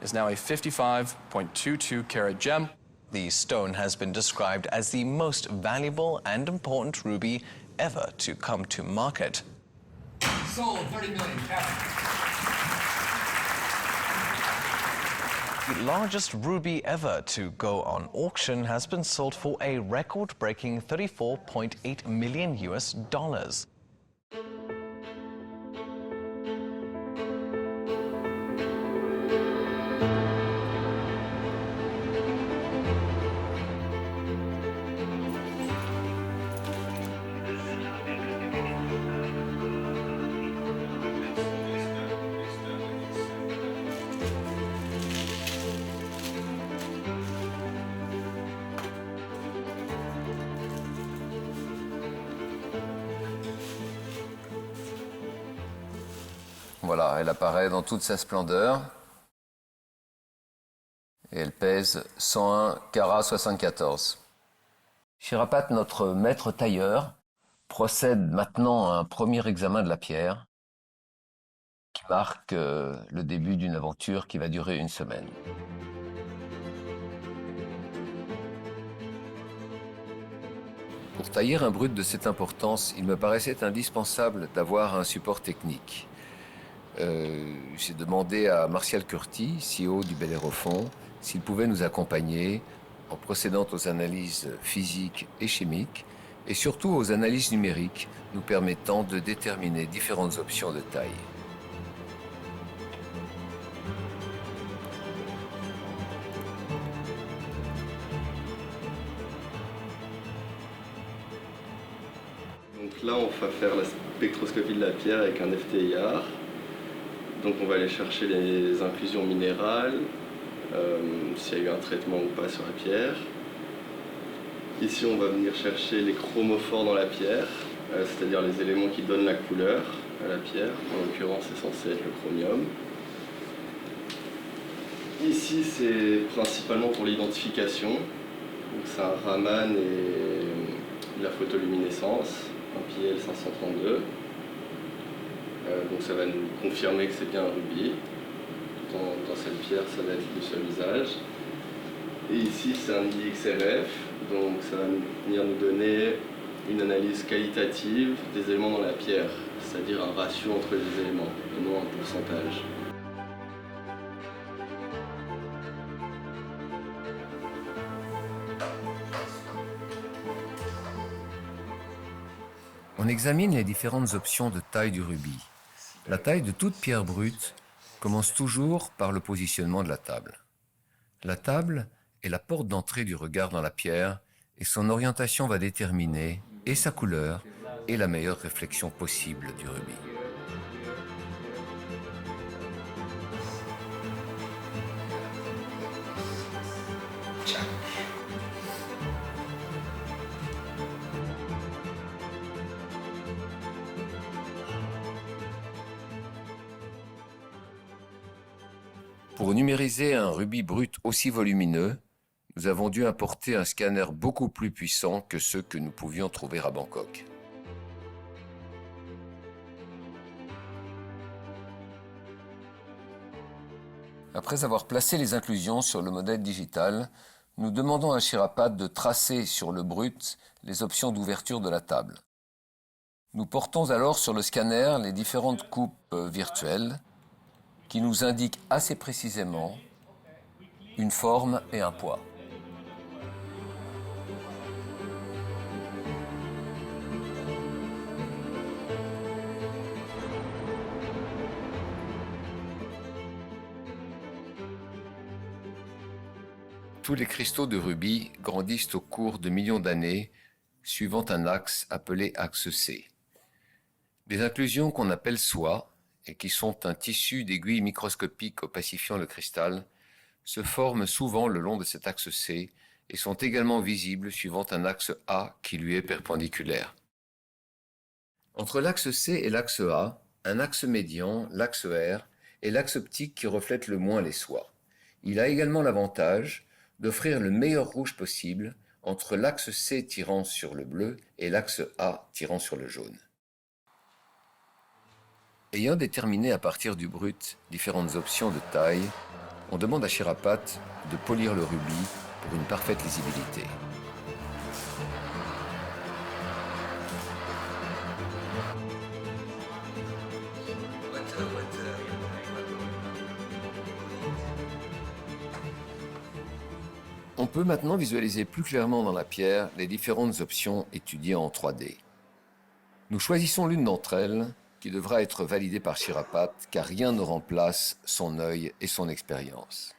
is now a 55.22 carat gem. The stone has been described as the most valuable and important ruby ever to come to market. Sold, 30 million carat. The largest ruby ever to go on auction has been sold for a record-breaking $34.8 million US. Voilà, elle apparaît dans toute sa splendeur. Et elle pèse 101 carats 74. Chirapat, notre maître tailleur, procède maintenant à un premier examen de la pierre qui marque le début d'une aventure qui va durer une semaine. Pour tailler un brut de cette importance, il me paraissait indispensable d'avoir un support technique. J'ai demandé à Martial Curti, CEO du Bellérophon, s'il pouvait nous accompagner en procédant aux analyses physiques et chimiques et surtout aux analyses numériques nous permettant de déterminer différentes options de taille. Donc là, on va faire la spectroscopie de la pierre avec un FTIR. Donc on va aller chercher les inclusions minérales, s'il y a eu un traitement ou pas sur la pierre. Ici on va venir chercher les chromophores dans la pierre, c'est-à-dire les éléments qui donnent la couleur à la pierre. En l'occurrence c'est censé être le chromium. Ici c'est principalement pour l'identification. C'est un Raman et de la photoluminescence, un PL 532. Donc ça va nous confirmer que c'est bien un rubis. Dans cette pierre, ça va être le seul usage. Et ici, c'est un IXRF, donc ça va venir nous donner une analyse qualitative des éléments dans la pierre, c'est-à-dire un ratio entre les éléments, et non un pourcentage. On examine les différentes options de taille du rubis. La taille de toute pierre brute commence toujours par le positionnement de la table. La table est la porte d'entrée du regard dans la pierre et son orientation va déterminer et sa couleur et la meilleure réflexion possible du rubis. Pour numériser un rubis brut aussi volumineux, nous avons dû importer un scanner beaucoup plus puissant que ceux que nous pouvions trouver à Bangkok. Après avoir placé les inclusions sur le modèle digital, nous demandons à Chirapat de tracer sur le brut les options d'ouverture de la table. Nous portons alors sur le scanner les différentes coupes virtuelles qui nous indiquent assez précisément une forme et un poids. Tous les cristaux de rubis grandissent au cours de millions d'années, suivant un axe appelé axe C. Des inclusions qu'on appelle soies, et qui sont un tissu d'aiguilles microscopiques opacifiant le cristal, se forment souvent le long de cet axe C et sont également visibles suivant un axe A qui lui est perpendiculaire. Entre l'axe C et l'axe A, un axe médian, l'axe R, est l'axe optique qui reflète le moins les soies. Il a également l'avantage d'offrir le meilleur rouge possible entre l'axe C tirant sur le bleu et l'axe A tirant sur le jaune. Ayant déterminé à partir du brut différentes options de taille, On demande à Chirapat de polir le rubis pour une parfaite lisibilité. On peut maintenant visualiser plus clairement dans la pierre les différentes options étudiées en 3D. Nous choisissons l'une d'entre elles qui devra être validée par Chirapat car rien ne remplace son œil et son expérience.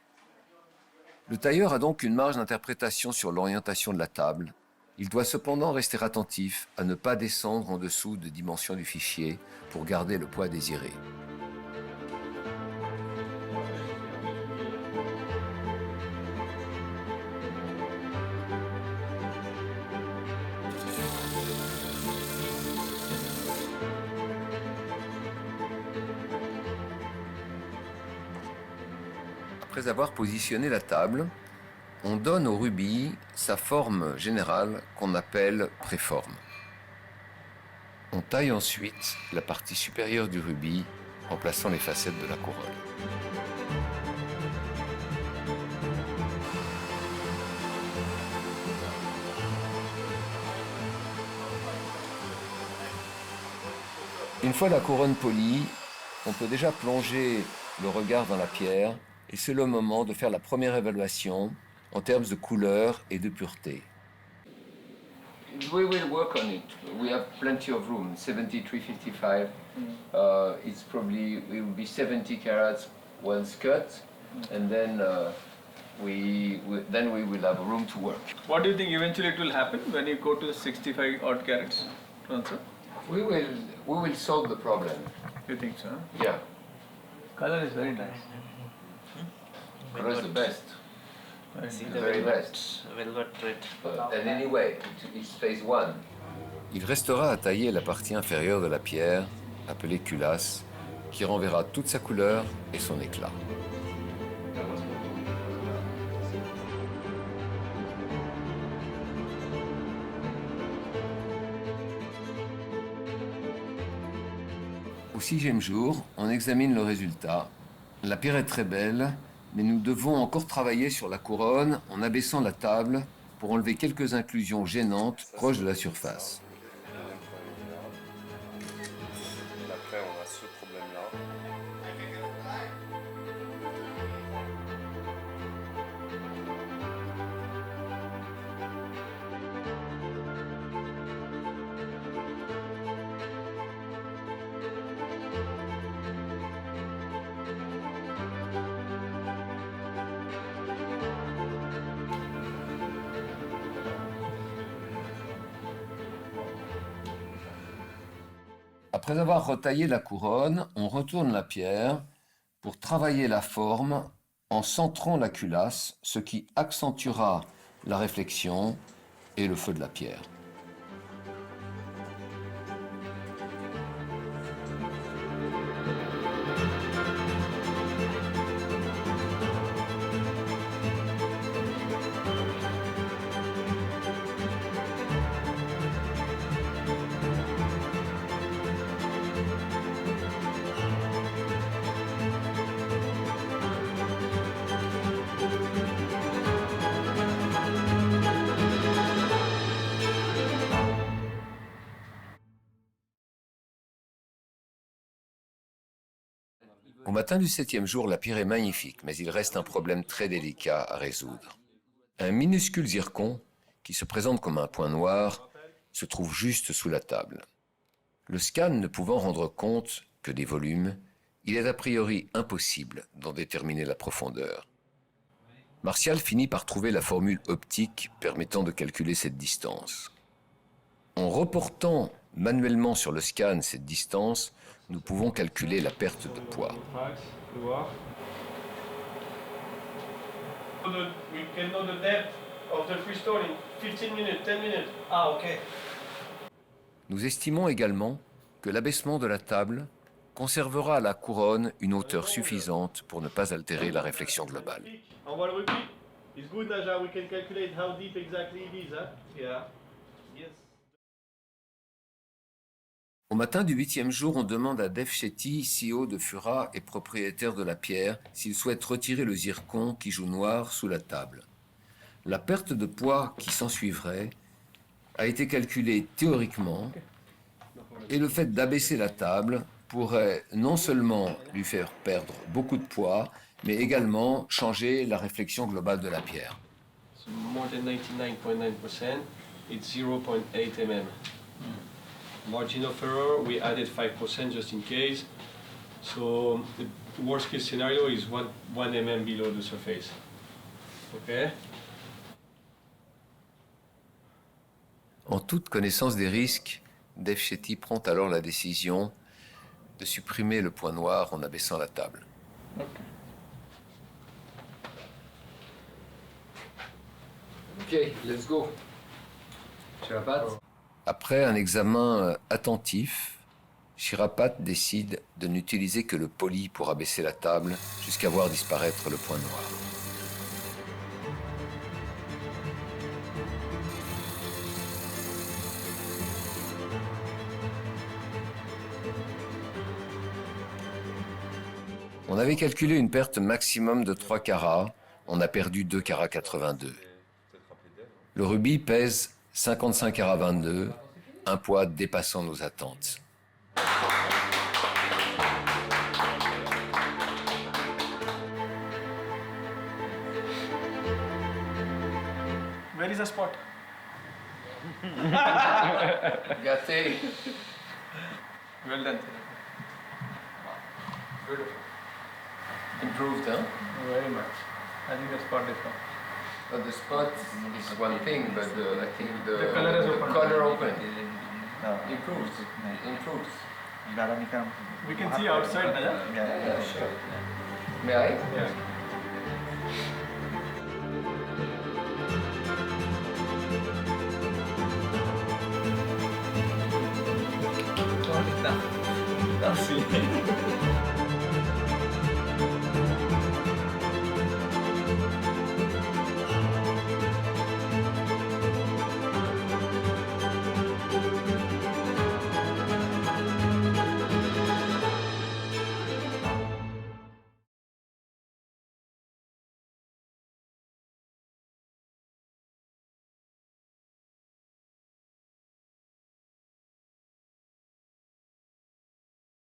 Le tailleur a donc une marge d'interprétation sur l'orientation de la table. Il doit cependant rester attentif à ne pas descendre en dessous des dimensions du fichier pour garder le poids désiré. Après avoir positionné la table, on donne au rubis sa forme générale qu'on appelle préforme. On taille ensuite la partie supérieure du rubis en plaçant les facettes de la couronne. Une fois la couronne polie, on peut déjà plonger le regard dans la pierre et c'est le moment de faire la première évaluation en termes de couleur et de pureté. We will work on it. We have plenty of room. 7355. It's probably it will be 70 carats once cut, and then we will have room to work. What do you think eventually it will happen when you go to 65 odd carats transfer? We will solve the problem. You think so? Yeah, Color is very nice. color is the best. See The the very velvet thread. And anyway, it's phase one. Il restera à tailler la partie inférieure de la pierre, appelée culasse, qui renverra toute sa couleur et son éclat. Au 6e jour, on examine le résultat. La pierre est très belle, mais nous devons encore travailler sur la couronne en abaissant la table pour enlever quelques inclusions gênantes proches de la surface. Après, on a ce problème-là. Après avoir retaillé la couronne, on retourne la pierre pour travailler la forme en centrant la culasse, ce qui accentuera la réflexion et le feu de la pierre. Au matin du 7e jour, la pierre est magnifique, mais il reste un problème très délicat à résoudre. Un minuscule zircon, qui se présente comme un point noir, se trouve juste sous la table. Le scan ne pouvant rendre compte que des volumes, il est a priori impossible d'en déterminer la profondeur. Martial finit par trouver la formule optique permettant de calculer cette distance. En reportant manuellement sur le scan cette distance, nous pouvons calculer la perte de poids. We can know the depth of the freestone in 15 minutes, 10 minutes. Ah, okay. Nous estimons également que l'abaissement de la table conservera à la couronne une hauteur suffisante pour ne pas altérer la réflexion globale. On va le repeat. It's good, Naja. We can calculate how deep exactly it is, huh? Yeah. Yes. Au matin du 8e jour, on demande à Dev Shetty, CEO de Fura et propriétaire de la pierre, s'il souhaite retirer le zircon qui joue noir sous la table. La perte de poids qui s'ensuivrait a été calculée théoriquement et le fait d'abaisser la table pourrait non seulement lui faire perdre beaucoup de poids, mais également changer la réflexion globale de la pierre. So more than 99.9%, it's 0.8 mm. Margin of error, we added 5% just in case. So the worst case scenario is 1 mm below the surface. Okay? En toute connaissance des risques, Dev Shetty prend alors la décision de supprimer le point noir en abaissant la table. Ok, let's go. Chirapat. Après un examen attentif, Chirapat décide de n'utiliser que le poli pour abaisser la table jusqu'à voir disparaître le point noir. On avait calculé une perte maximum de 3 carats, on a perdu 2 carats 82. Le rubis pèse 55 carats 22, un poids dépassant nos attentes. Where is the spot? Gâté. Well done. Beautiful. Improved, huh? Very much. I think the spot is gone. But the spot is one thing, but I think The color is open. color open. No. Improves. Improves. We can see outside, Naya. Yeah, sure. May I? Yeah. Now see.